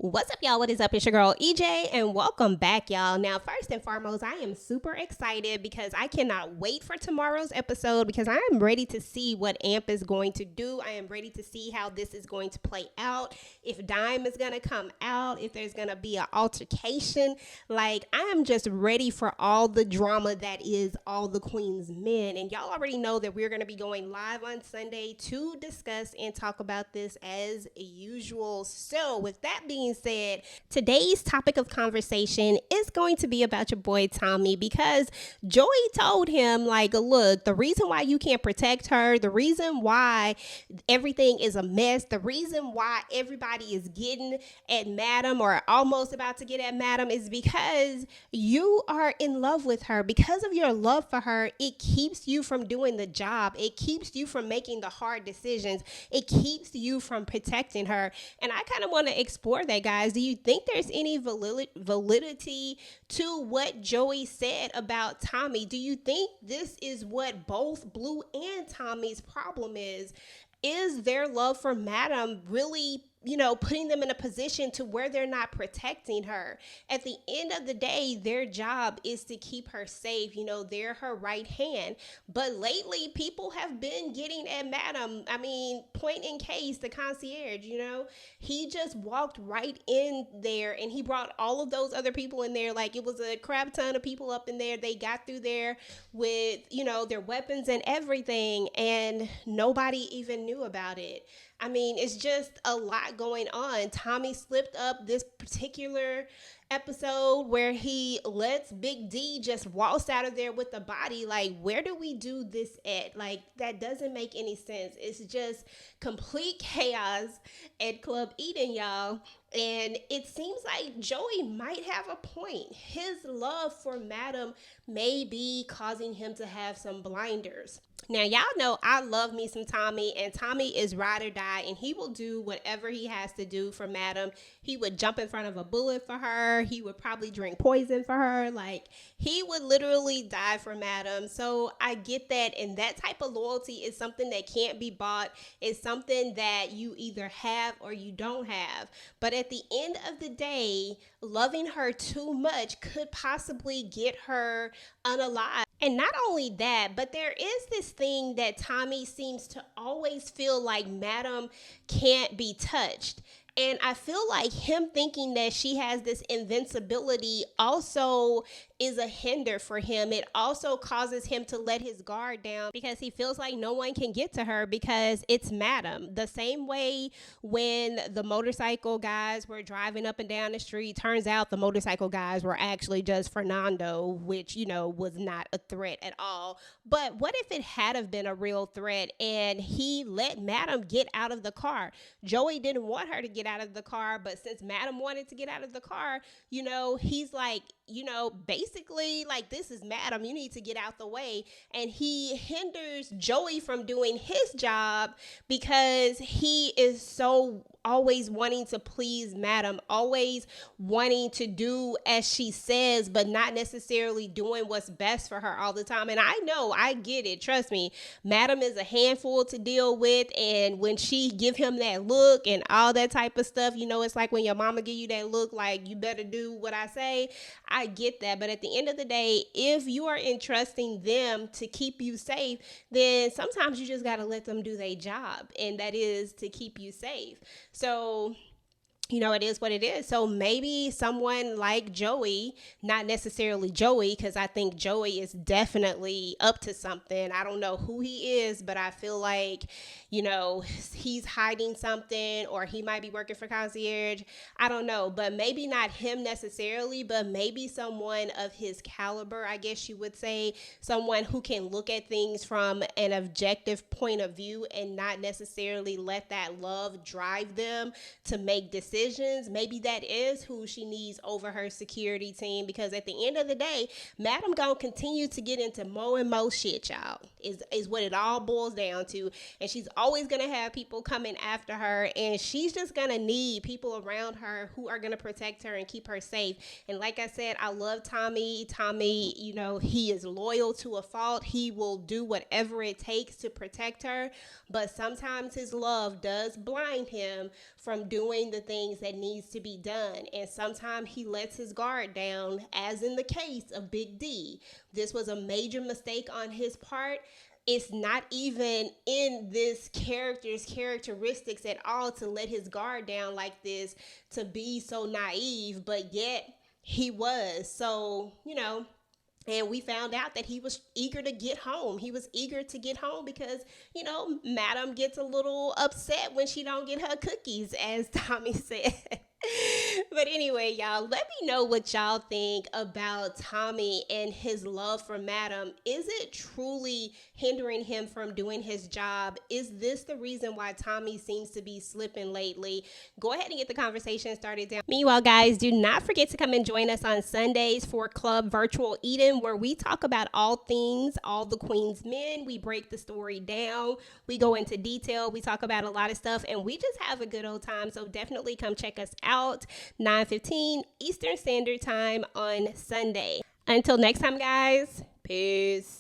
What's up, y'all? What is up? It's your girl EJ, and welcome back, y'all. Now, first and foremost, I am super excited because I cannot wait for tomorrow's episode because I am ready to see what AMP is going to do. I am ready to see how this is going to play out. If Dime is going to come out, if there's going to be an altercation. Like, I am just ready for all the drama that is All the Queen's Men. And y'all already know that we're going to be going live on Sunday to discuss and talk about this as usual. So, with that being said, today's topic of conversation is going to be about your boy Tommy because Joey told him, like, look, the reason why you can't protect her, the reason why everything is a mess, the reason why everybody is getting at Madam or almost about to get at Madam is because you are in love with her. Because of your love for her, it keeps you from doing the job. It keeps you from making the hard decisions. It keeps you from protecting her. And I kind of want to explore that, guys. Do you think there's any validity to what Joey said about Tommy? Do you think this is what both Blue and Tommy's problem is? Is their love for Madam really, putting them in a position to where they're not protecting her? At the end of the day, their job is to keep her safe. They're her right hand. But lately, people have been getting at Madam. I mean, point in case, the concierge, he just walked right in there and he brought all of those other people in there. Like, it was a crap ton of people up in there. They got through there with, their weapons and everything, and nobody even knew about it. I mean, it's just a lot going on. Tommy slipped up this particular episode where he lets Big D just waltz out of there with the body. Like, where do we do this at? Like, that doesn't make any sense. It's just complete chaos at Club Eden, y'all. And it seems like Joey might have a point. His love for Madam may be causing him to have some blinders. Now, y'all know I love me some Tommy, and Tommy is ride or die, and he will do whatever he has to do for Madam. He would jump in front of a bullet for her. He would probably drink poison for her. Like, he would literally die for Madam. So I get that, and that type of loyalty is something that can't be bought. It's something that you either have or you don't have. But at the end of the day, loving her too much could possibly get her unalive. And not only that, but there is this thing that Tommy seems to always feel like Madam can't be touched. And I feel like him thinking that she has this invincibility also is a hinder for him. It also causes him to let his guard down because he feels like no one can get to her because it's Madam. The same way when the motorcycle guys were driving up and down the street, turns out the motorcycle guys were actually just Fernando, which, was not a threat at all. But what if it had have been a real threat and he let Madam get out of the car? Joey didn't want her to get out of the car, but since Madam wanted to get out of the car, he's like, basically, like, this is Madam, you need to get out the way. And he hinders Joey from doing his job because he is so always wanting to please Madam, always wanting to do as she says, but not necessarily doing what's best for her all the time. And I know, I get it. Trust me, Madam is a handful to deal with. And when she give him that look and all that type of stuff, it's like when your mama give you that look, like, you better do what I say. I get that. But at the end of the day, if you are entrusting them to keep you safe, then sometimes you just got to let them do their job. And that is to keep you safe. So, it is what it is. So maybe someone like Joey, not necessarily Joey, because I think Joey is definitely up to something. I don't know who he is, but I feel like, he's hiding something, or he might be working for concierge. I don't know, but maybe not him necessarily, but maybe someone of his caliber, I guess you would say, someone who can look at things from an objective point of view and not necessarily let that love drive them to make decisions. Maybe that is who she needs over her security team, because at the end of the day, Madam gonna continue to get into more and more shit, y'all, is what it all boils down to. And she's always gonna have people coming after her, and she's just gonna need people around her who are gonna protect her and keep her safe. And like I said, I love Tommy. Tommy, he is loyal to a fault. He will do whatever it takes to protect her, but sometimes his love does blind him from doing the things things that needs to be done. And sometimes he lets his guard down, as in the case of Big D. This was a major mistake on his part. It's not even in this character's characteristics at all to let his guard down like this, to be so naive, but yet he was. So, and we found out that he was eager to get home. He was eager to get home because, Madam gets a little upset when she don't get her cookies, as Tommy said. But anyway, y'all, let me know what y'all think about Tommy and his love for Madam. Is it truly hindering him from doing his job? Is this the reason why Tommy seems to be slipping lately? Go ahead and get the conversation started down. Meanwhile, guys, do not forget to come and join us on Sundays for Club Virtual Eden, where we talk about all things, all the Queen's men. We break the story down. We go into detail. We talk about a lot of stuff, and we just have a good old time. So definitely come check us out, 9:15 Eastern Standard Time on Sunday. Until next time, guys, peace.